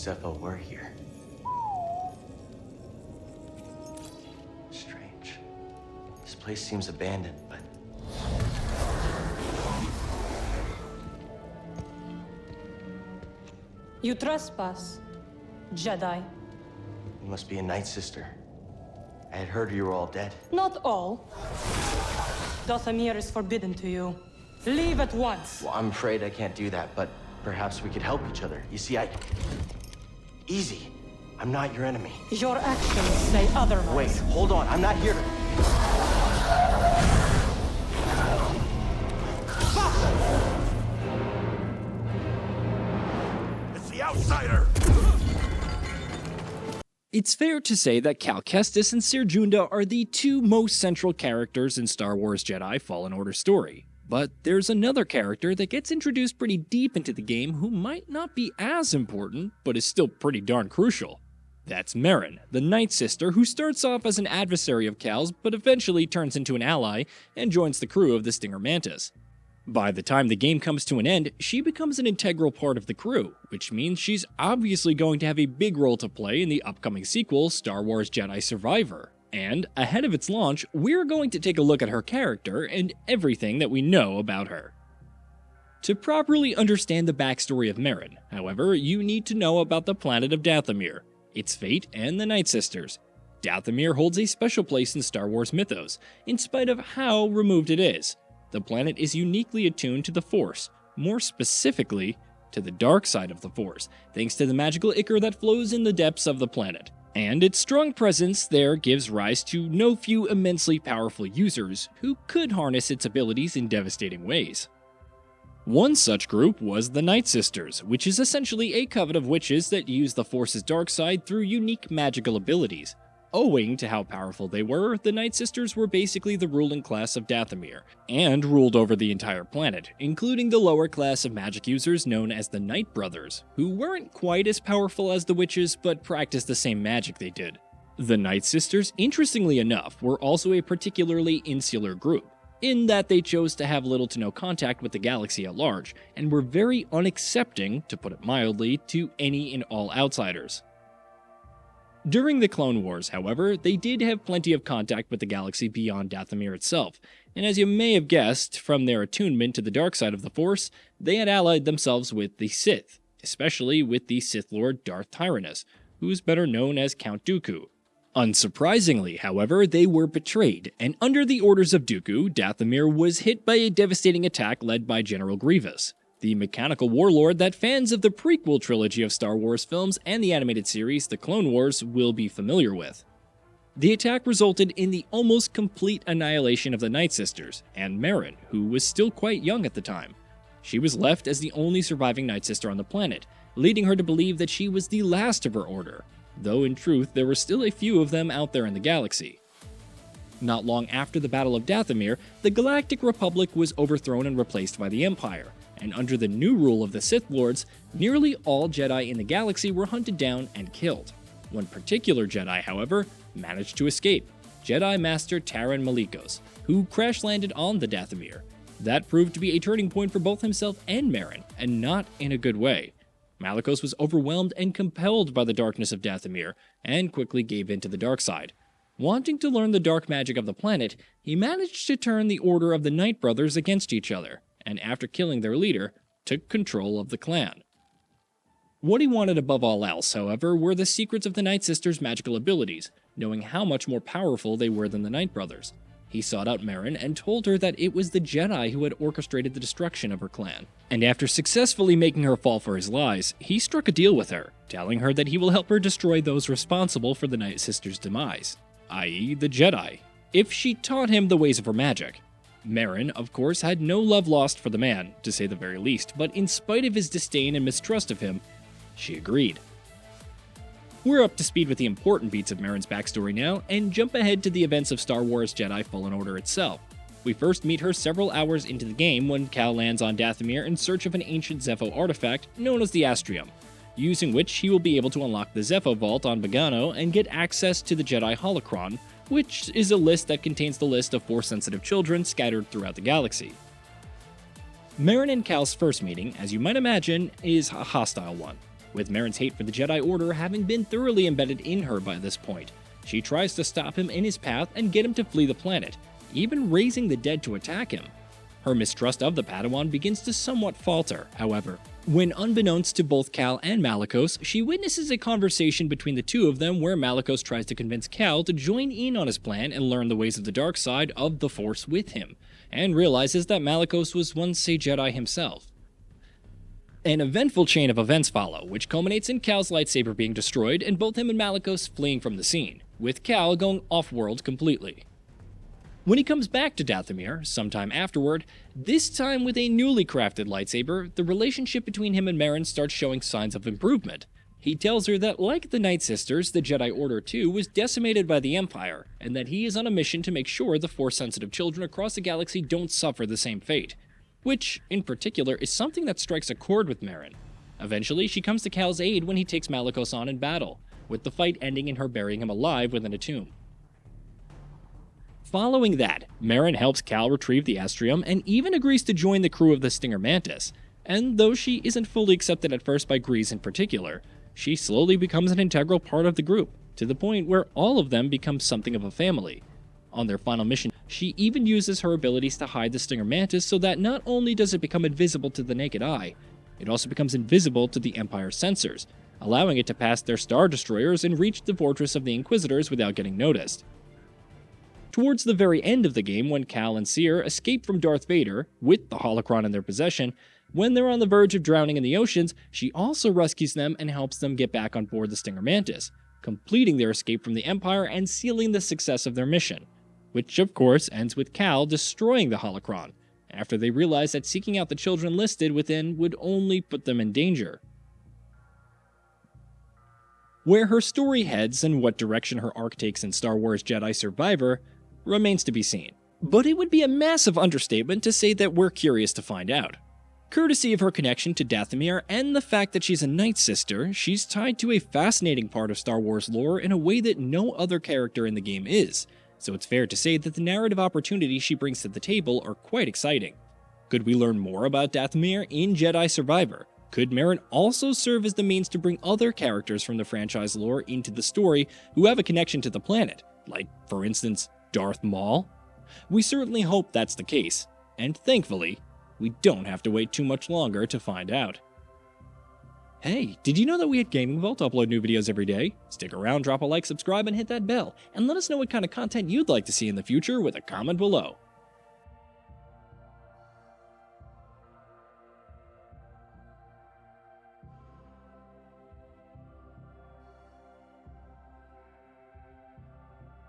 Zepho were here. Strange. This place seems abandoned, but... You trespass, Jedi. You must be a Nightsister. I had heard you were all dead. Not all. Dathomir is forbidden to you. Leave at once. Well, I'm afraid I can't do that, but perhaps we could help each other. You see, Easy. I'm not your enemy. Your actions say otherwise. Wait, hold on. I'm not here to... It's the outsider! It's fair to say that Cal Kestis and Cere Junda are the two most central characters in Star Wars Jedi Fallen Order story. But there's another character that gets introduced pretty deep into the game who might not be as important, but is still pretty darn crucial. That's Merrin, the Nightsister who starts off as an adversary of Cal's, but eventually turns into an ally and joins the crew of the Stinger Mantis. By the time the game comes to an end, she becomes an integral part of the crew, which means she's obviously going to have a big role to play in the upcoming sequel, Star Wars Jedi Survivor. And, ahead of its launch, we're going to take a look at her character and everything that we know about her. To properly understand the backstory of Merrin, however, you need to know about the planet of Dathomir, its fate, and the Nightsisters. Dathomir holds a special place in Star Wars mythos, in spite of how removed it is. The planet is uniquely attuned to the Force, more specifically, to the dark side of the Force, thanks to the magical ichor that flows in the depths of the planet. And its strong presence there gives rise to no few immensely powerful users who could harness its abilities in devastating ways. One such group was the Nightsisters, which is essentially a coven of witches that use the Force's dark side through unique magical abilities. Owing to how powerful they were, the Nightsisters were basically the ruling class of Dathomir, and ruled over the entire planet, including the lower class of magic users known as the Night Brothers, who weren't quite as powerful as the witches, but practiced the same magic they did. The Nightsisters, interestingly enough, were also a particularly insular group, in that they chose to have little to no contact with the galaxy at large, and were very unaccepting, to put it mildly, to any and all outsiders. During the Clone Wars, however, they did have plenty of contact with the galaxy beyond Dathomir itself, and as you may have guessed from their attunement to the dark side of the Force, they had allied themselves with the Sith, especially with the Sith Lord Darth Tyrannus, who is better known as Count Dooku. Unsurprisingly, however, they were betrayed, and under the orders of Dooku, Dathomir was hit by a devastating attack led by General Grievous, the mechanical warlord that fans of the prequel trilogy of Star Wars films and the animated series, The Clone Wars, will be familiar with. The attack resulted in the almost complete annihilation of the Nightsisters, and Merrin, who was still quite young at the time. She was left as the only surviving Nightsister on the planet, leading her to believe that she was the last of her order, though in truth there were still a few of them out there in the galaxy. Not long after the Battle of Dathomir, the Galactic Republic was overthrown and replaced by the Empire, and under the new rule of the Sith Lords, nearly all Jedi in the galaxy were hunted down and killed. One particular Jedi, however, managed to escape, Jedi Master Taron Malicos, who crash-landed on the Dathomir. That proved to be a turning point for both himself and Merrin, and not in a good way. Malicos was overwhelmed and compelled by the darkness of Dathomir, and quickly gave in to the dark side. Wanting to learn the dark magic of the planet, he managed to turn the Order of the Night Brothers against each other, and after killing their leader, took control of the clan. What he wanted above all else, however, were the secrets of the Nightsisters' magical abilities, knowing how much more powerful they were than the Night Brothers. He sought out Merrin and told her that it was the Jedi who had orchestrated the destruction of her clan. And after successfully making her fall for his lies, he struck a deal with her, telling her that he will help her destroy those responsible for the Nightsisters' demise, i.e. the Jedi, if she taught him the ways of her magic. Merrin, of course, had no love lost for the man, to say the very least, but in spite of his disdain and mistrust of him, she agreed. We're up to speed with the important beats of Merrin's backstory now, and jump ahead to the events of Star Wars Jedi Fallen Order itself. We first meet her several hours into the game when Cal lands on Dathomir in search of an ancient Zepho artifact known as the Astrium, using which he will be able to unlock the Zepho Vault on Bogano and get access to the Jedi Holocron, which is a list that contains the list of Force-sensitive children scattered throughout the galaxy. Merrin and Cal's first meeting, as you might imagine, is a hostile one. with Merrin's hate for the Jedi Order having been thoroughly embedded in her by this point. She tries to stop him in his path and get him to flee the planet, even raising the dead to attack him. Her mistrust of the Padawan begins to somewhat falter, however, when unbeknownst to both Cal and Malicos, she witnesses a conversation between the two of them where Malicos tries to convince Cal to join in on his plan and learn the ways of the dark side of the Force with him, and realizes that Malicos was once a Jedi himself. An eventful chain of events follow, which culminates in Cal's lightsaber being destroyed and both him and Malicos fleeing from the scene, with Cal going off-world completely. When he comes back to Dathomir, sometime afterward, this time with a newly crafted lightsaber, the relationship between him and Merrin starts showing signs of improvement. He tells her that, like the Nightsisters, the Jedi Order too was decimated by the Empire, and that he is on a mission to make sure the Force-sensitive children across the galaxy don't suffer the same fate, which, in particular, is something that strikes a chord with Merrin. Eventually, she comes to Cal's aid when he takes Malicos on in battle, with the fight ending in her burying him alive within a tomb. Following that, Merrin helps Cal retrieve the Astrium and even agrees to join the crew of the Stinger Mantis, and though she isn't fully accepted at first by Grease in particular, she slowly becomes an integral part of the group, to the point where all of them become something of a family. On their final mission, she even uses her abilities to hide the Stinger Mantis so that not only does it become invisible to the naked eye, it also becomes invisible to the Empire's sensors, allowing it to pass their Star Destroyers and reach the fortress of the Inquisitors without getting noticed. Towards the very end of the game, when Cal and Cere escape from Darth Vader, with the holocron in their possession, when they're on the verge of drowning in the oceans, she also rescues them and helps them get back on board the Stinger Mantis, completing their escape from the Empire and sealing the success of their mission, which of course ends with Cal destroying the holocron, after they realize that seeking out the children listed within would only put them in danger. Where her story heads and what direction her arc takes in Star Wars Jedi Survivor remains to be seen, but it would be a massive understatement to say that we're curious to find out. Courtesy of her connection to Dathomir and the fact that she's a Nightsister, she's tied to a fascinating part of Star Wars lore in a way that no other character in the game is, so it's fair to say that the narrative opportunities she brings to the table are quite exciting. Could we learn more about Dathomir in Jedi Survivor? Could Merrin also serve as the means to bring other characters from the franchise lore into the story who have a connection to the planet, like, for instance, Darth Maul? We certainly hope that's the case, and thankfully, we don't have to wait too much longer to find out. Hey, did you know that we at Gaming Vault upload new videos every day? Stick around, drop a like, subscribe, and hit that bell, and let us know what kind of content you'd like to see in the future with a comment below.